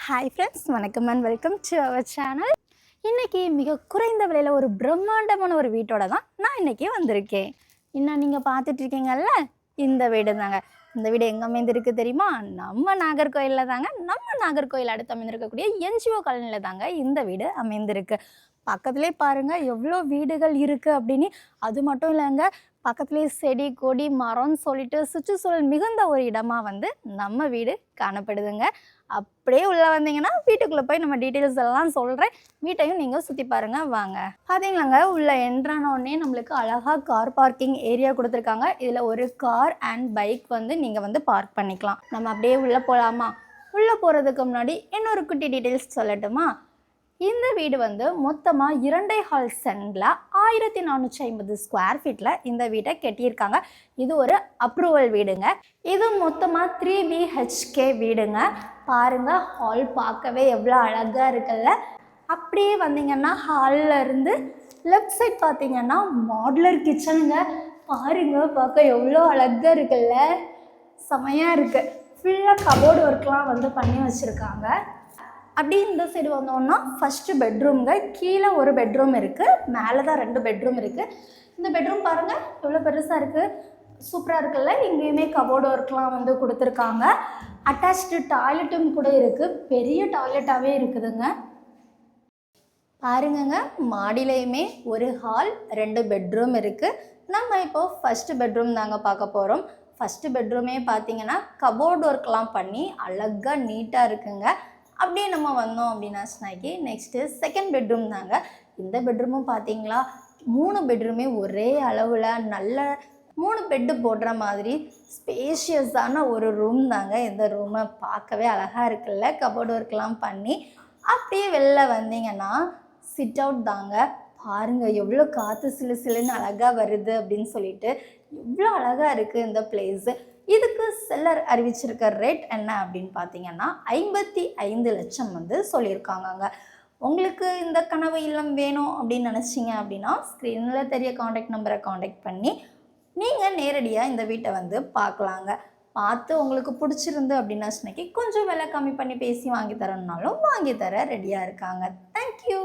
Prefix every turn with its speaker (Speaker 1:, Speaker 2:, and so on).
Speaker 1: Hi friends, வணக்கம் and welcome to our channel. இன்றைக்கி மிக குறைந்த விலையில் ஒரு பிரம்மாண்டமான ஒரு வீட்டோட தான் நான் இன்றைக்கி வந்திருக்கேன். இன்னும் நீங்கள் பார்த்துட்ருக்கீங்கல்ல, இந்த வீடு தாங்க. இந்த வீடு எங்கே அமைந்திருக்கு தெரியுமா? நம்ம நாகர்கோயிலில் தாங்க. நம்ம நாகர்கோயில் அடுத்து அமைந்திருக்கக்கூடிய என்ஜிஓ காலனியில் தாங்க இந்த வீடு அமைந்திருக்கு. பக்கத்துலேயே பாருங்கள் எவ்வளோ வீடுகள் இருக்குது அப்படின்னு. அது மட்டும் இல்லைங்க, பக்கத்துலேயே செடி கொடி மரம்னு சொல்லிட்டு சுற்றுச்சூழல் மிகுந்த ஒரு இடமா நம்ம வீடு காணப்படுதுங்க. அப்படியே உள்ளே வந்தீங்கன்னா வீட்டுக்குள்ளே போய் நம்ம டீட்டெயில்ஸ் எல்லாம் சொல்கிறேன். வீட்டையும் நீங்கள் சுற்றி பாருங்கள் வாங்க. பார்த்தீங்களாங்க, உள்ளே என்ட்ரானோடனே நம்மளுக்கு அழகாக கார் பார்க்கிங் ஏரியா கொடுத்துருக்காங்க. இதில் ஒரு கார் அண்ட் பைக் நீங்கள் பார்க் பண்ணிக்கலாம். நம்ம அப்படியே உள்ளே போகலாமா? உள்ளே போகிறதுக்கு முன்னாடி இன்னொரு குட்டி டீட்டெயில்ஸ் சொல்லட்டுமா? இந்த வீடு மொத்தமாக 2.5 ஹால் சென்டில் 1450 ஸ்கொயர் ஃபீட்டில் இந்த வீட்டை கட்டியிருக்காங்க. இது ஒரு அப்ரூவல் வீடுங்க. இது மொத்தமாக 3 BHK வீடுங்க. பாருங்கள், ஹால் பார்க்கவே எவ்வளோ அழகாக இருக்குல்ல. அப்படியே வந்தீங்கன்னா ஹாலில் இருந்து லெஃப்ட் சைட் பார்த்தீங்கன்னா மாடுலர் கிச்சனுங்க. பாருங்கள், பார்க்க எவ்வளோ அழகாக இருக்குல்ல, செமையாக இருக்குது. ஃபுல்லாக கபோர்டு ஒர்க்லாம் பண்ணி வச்சுருக்காங்க. அப்படி இந்த சைடு வந்தோன்னா ஃபஸ்ட்டு பெட்ரூம்ங்க. கீழே ஒரு பெட்ரூம் இருக்குது, மேலே தான் 2 பெட்ரூம் இருக்குது. இந்த பெட்ரூம் பாருங்கள் எவ்வளோ பெருசாக இருக்குது, சூப்பராக இருக்குல்ல. இங்கேயுமே கபோர்டு ஒர்க்லாம் கொடுத்துருக்காங்க. அட்டாச்டு டாய்லெட்டும் கூட இருக்குது, பெரிய டாய்லெட்டாகவே இருக்குதுங்க. பாருங்கங்க, மாடியிலையுமே ஒரு ஹால் 2 பெட்ரூம் இருக்குது. நம்ம இப்போது ஃபஸ்ட்டு பெட்ரூம் தாங்க பார்க்க போகிறோம். ஃபஸ்ட்டு பெட்ரூமே பார்த்தீங்கன்னா கபோர்டு ஒர்க்லாம் பண்ணி அழகாக நீட்டாக இருக்குங்க. அப்படியே நம்ம வந்தோம் அப்படின்னா நெக்ஸ்ட்டு செகண்ட் பெட்ரூம் தாங்க. இந்த பெட்ரூமும் பார்த்தீங்களா, 3 பெட்ரூமே ஒரே அளவில் நல்ல 3 பெட்டு போடுற மாதிரி ஸ்பேஷியஸான ஒரு ரூம் தாங்க. இந்த ரூமை பார்க்கவே அழகாக இருக்குல்ல, கபோர்டு ஒர்க்லாம் பண்ணி. அப்படியே வெளில வந்தீங்கன்னா சிட் அவுட் தாங்க. பாருங்கள் எவ்வளோ காற்று சிலு சிலுன்னு அழகாக வருது அப்படின்னு சொல்லிட்டு, எவ்வளோ அழகாக இருக்குது இந்த பிளேஸு. இதுக்கு செல்லர் அறிவிச்சிருக்க ரேட் என்ன அப்படின்னு பார்த்தீங்கன்னா 55 லட்சம் சொல்லியிருக்காங்கங்க. உங்களுக்கு இந்த கனவு இல்லம் வேணும் அப்படின்னு நினச்சிங்க அப்படின்னா ஸ்க்ரீனில் தெரிய காண்டாக்ட் நம்பரை காண்டாக்ட் பண்ணி நீங்கள் நேரடியாக இந்த வீட்டை பார்க்கலாங்க. பார்த்து உங்களுக்கு பிடிச்சிருந்து அப்படின்னா கொஞ்சம் விலை கம்மி பண்ணி பேசி வாங்கி தரணுன்னாலும் வாங்கி தர ரெடியாக இருக்காங்க. தேங்க்யூ.